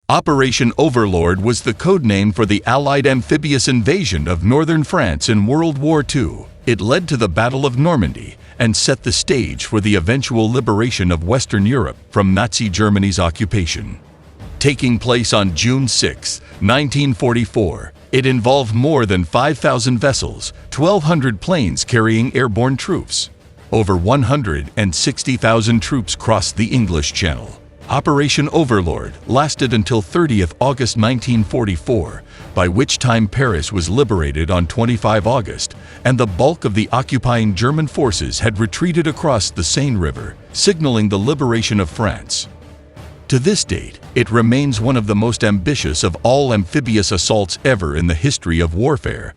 Operation Overlord was the codename for the Allied amphibious invasion of northern France in World War II. It led to the Battle of Normandy and set the stage for the eventual liberation of Western Europe from Nazi Germany's occupation. Taking place on June 6, 1944, it involved more than 5,000 vessels, 1,200 planes carrying airborne troops. Over 160,000 troops crossed the English Channel. Operation Overlord lasted until 30th August 1944, by which time Paris was liberated on 25 August, and the bulk of the occupying German forces had retreated across the Seine River, signaling the liberation of France. To this date, it remains one of the most ambitious of all amphibious assaults ever in the history of warfare.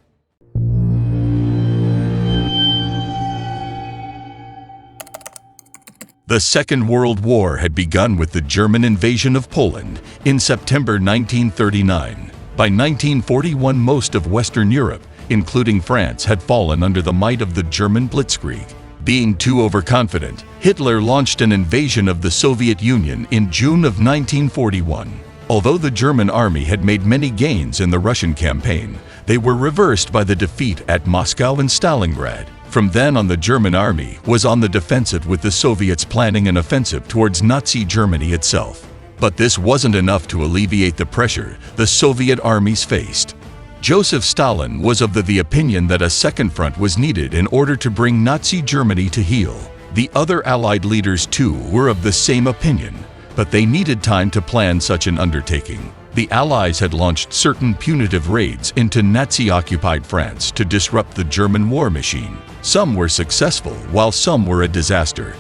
The Second World War had begun with the German invasion of Poland in September 1939. By 1941, most of Western Europe, including France, had fallen under the might of the German blitzkrieg. Being too overconfident, Hitler launched an invasion of the Soviet Union in June of 1941. Although the German army had made many gains in the Russian campaign, they were reversed by the defeat at Moscow and Stalingrad. From then on, the German army was on the defensive, with the Soviets planning an offensive towards Nazi Germany itself. But this wasn't enough to alleviate the pressure the Soviet armies faced. Joseph Stalin was of the opinion that a second front was needed in order to bring Nazi Germany to heel. The other Allied leaders too were of the same opinion, but they needed time to plan such an undertaking. The Allies had launched certain punitive raids into Nazi-occupied France to disrupt the German war machine. Some were successful, while some were a disaster.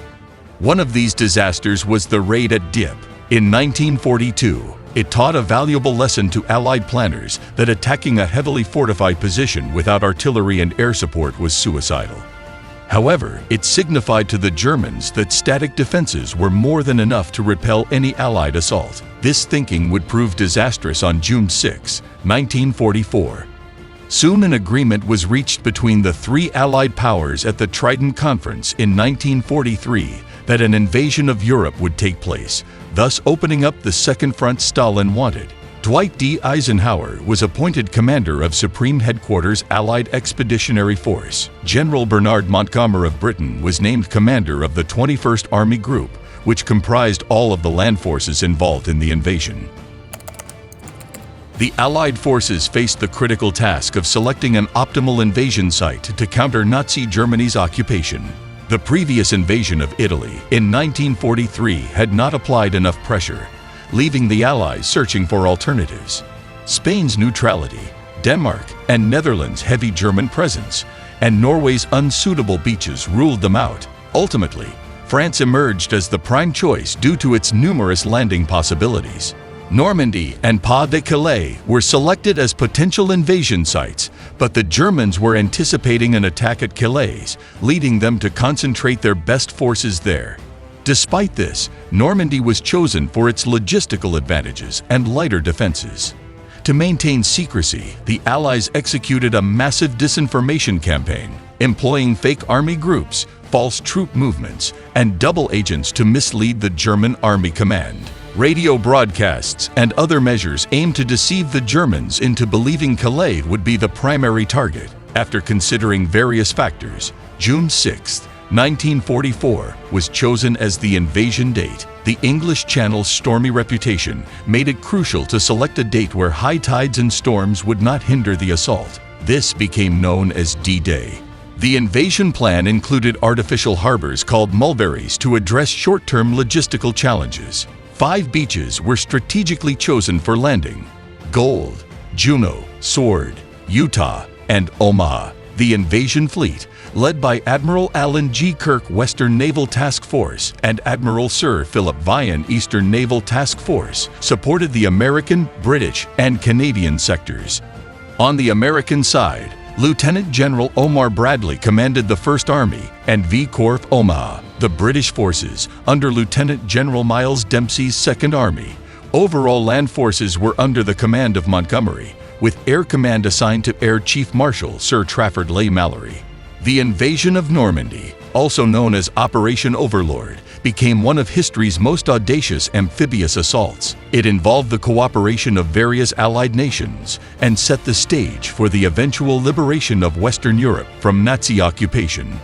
One of these disasters was the raid at Dieppe in 1942. It taught a valuable lesson to Allied planners that attacking a heavily fortified position without artillery and air support was suicidal. However, it signified to the Germans that static defenses were more than enough to repel any Allied assault. This thinking would prove disastrous on June 6, 1944. Soon an agreement was reached between the three Allied powers at the Trident Conference in 1943 that an invasion of Europe would take place, thus opening up the second front Stalin wanted. Dwight D. Eisenhower was appointed commander of Supreme Headquarters Allied Expeditionary Force. General Bernard Montgomery of Britain was named commander of the 21st Army Group, which comprised all of the land forces involved in the invasion. The Allied forces faced the critical task of selecting an optimal invasion site to counter Nazi Germany's occupation. The previous invasion of Italy in 1943 had not applied enough pressure, leaving the Allies searching for alternatives. Spain's neutrality, Denmark and Netherlands' heavy German presence, and Norway's unsuitable beaches ruled them out. Ultimately, France emerged as the prime choice due to its numerous landing possibilities. Normandy and Pas-de-Calais were selected as potential invasion sites, but the Germans were anticipating an attack at Calais, leading them to concentrate their best forces there. Despite this, Normandy was chosen for its logistical advantages and lighter defenses. To maintain secrecy, the Allies executed a massive disinformation campaign, employing fake army groups, false troop movements, and double agents to mislead the German army command. Radio broadcasts and other measures aimed to deceive the Germans into believing Calais would be the primary target. After considering various factors, June 6, 1944 was chosen as the invasion date. The English Channel's stormy reputation made it crucial to select a date where high tides and storms would not hinder the assault. This became known as D-Day. The invasion plan included artificial harbors called mulberries to address short-term logistical challenges. 5 beaches were strategically chosen for landing: Gold, Juno, Sword, Utah, and Omaha. The invasion fleet, led by Admiral Alan G. Kirk Western Naval Task Force and Admiral Sir Philip Vian Eastern Naval Task Force, supported the American, British, and Canadian sectors. On the American side, Lieutenant General Omar Bradley commanded the 1st Army and V Corps Omaha, the British forces under Lieutenant General Miles Dempsey's 2nd Army. Overall land forces were under the command of Montgomery, with Air Command assigned to Air Chief Marshal Sir Trafford Leigh Mallory. The invasion of Normandy, also known as Operation Overlord, became one of history's most audacious amphibious assaults. It involved the cooperation of various Allied nations and set the stage for the eventual liberation of Western Europe from Nazi occupation.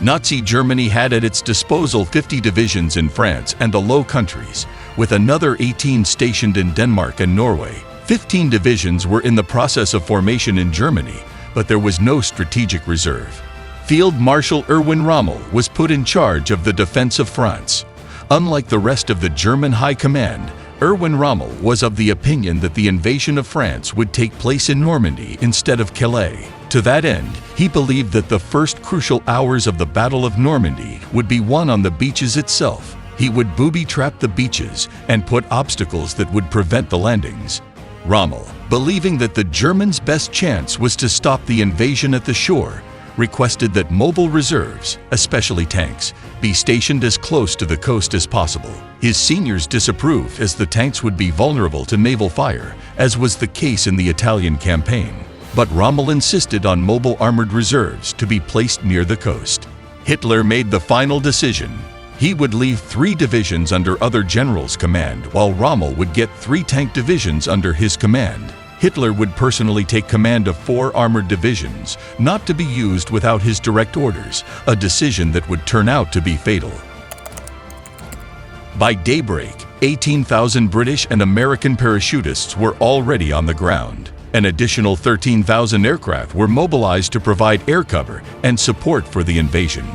Nazi Germany had at its disposal 50 divisions in France and the Low Countries, with another 18 stationed in Denmark and Norway. 15 divisions were in the process of formation in Germany, but there was no strategic reserve. Field Marshal Erwin Rommel was put in charge of the defense of France. Unlike the rest of the German High Command, Erwin Rommel was of the opinion that the invasion of France would take place in Normandy instead of Calais. To that end, he believed that the first crucial hours of the Battle of Normandy would be won on the beaches itself. He would booby-trap the beaches and put obstacles that would prevent the landings. Rommel, believing that the Germans' best chance was to stop the invasion at the shore, requested that mobile reserves, especially tanks, be stationed as close to the coast as possible. His seniors disapproved, as the tanks would be vulnerable to naval fire, as was the case in the Italian campaign. But Rommel insisted on mobile armored reserves to be placed near the coast. Hitler made the final decision. He would leave 3 divisions under other generals' command, while Rommel would get 3 tank divisions under his command. Hitler would personally take command of 4 armored divisions, not to be used without his direct orders, a decision that would turn out to be fatal. By daybreak, 18,000 British and American parachutists were already on the ground. An additional 13,000 aircraft were mobilized to provide air cover and support for the invasion.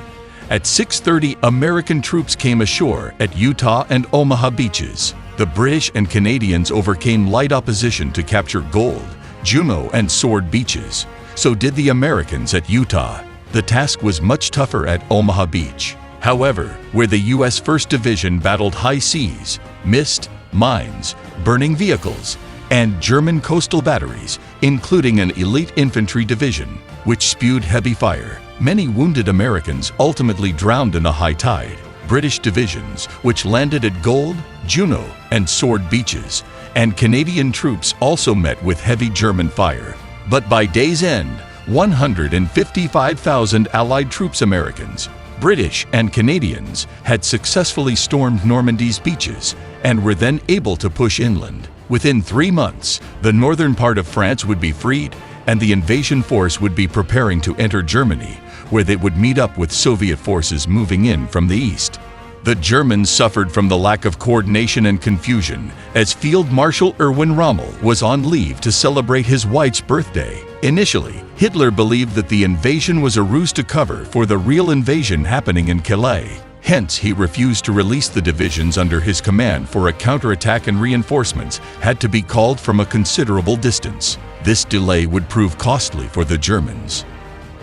At 6:30, American troops came ashore at Utah and Omaha beaches. The British and Canadians overcame light opposition to capture Gold, Juno, and Sword beaches. So did the Americans at Utah. The task was much tougher at Omaha Beach. However, where the U.S. 1st Division battled high seas, mist, mines, burning vehicles, and German coastal batteries, including an elite infantry division, which spewed heavy fire. Many wounded Americans ultimately drowned in a high tide. British divisions, which landed at Gold, Juno, and Sword beaches, and Canadian troops also met with heavy German fire. But by day's end, 155,000 Allied troops, Americans, British, and Canadians, had successfully stormed Normandy's beaches and were then able to push inland. Within 3 months, the northern part of France would be freed, and the invasion force would be preparing to enter Germany, where they would meet up with Soviet forces moving in from the east. The Germans suffered from the lack of coordination and confusion, as Field Marshal Erwin Rommel was on leave to celebrate his wife's birthday. Initially, Hitler believed that the invasion was a ruse to cover for the real invasion happening in Calais. Hence, he refused to release the divisions under his command for a counterattack, and reinforcements had to be called from a considerable distance. This delay would prove costly for the Germans.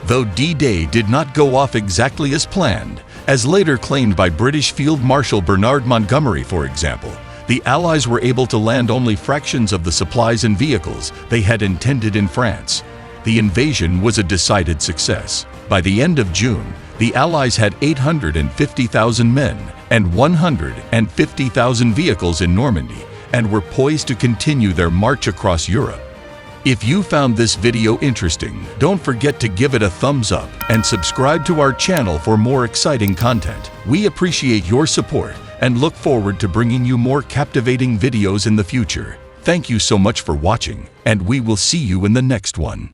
Though D-Day did not go off exactly as planned, as later claimed by British Field Marshal Bernard Montgomery, for example, the Allies were able to land only fractions of the supplies and vehicles they had intended in France. The invasion was a decided success. By the end of June, the Allies had 850,000 men and 150,000 vehicles in Normandy and were poised to continue their march across Europe. If you found this video interesting, don't forget to give it a thumbs up and subscribe to our channel for more exciting content. We appreciate your support and look forward to bringing you more captivating videos in the future. Thank you so much for watching, and we will see you in the next one.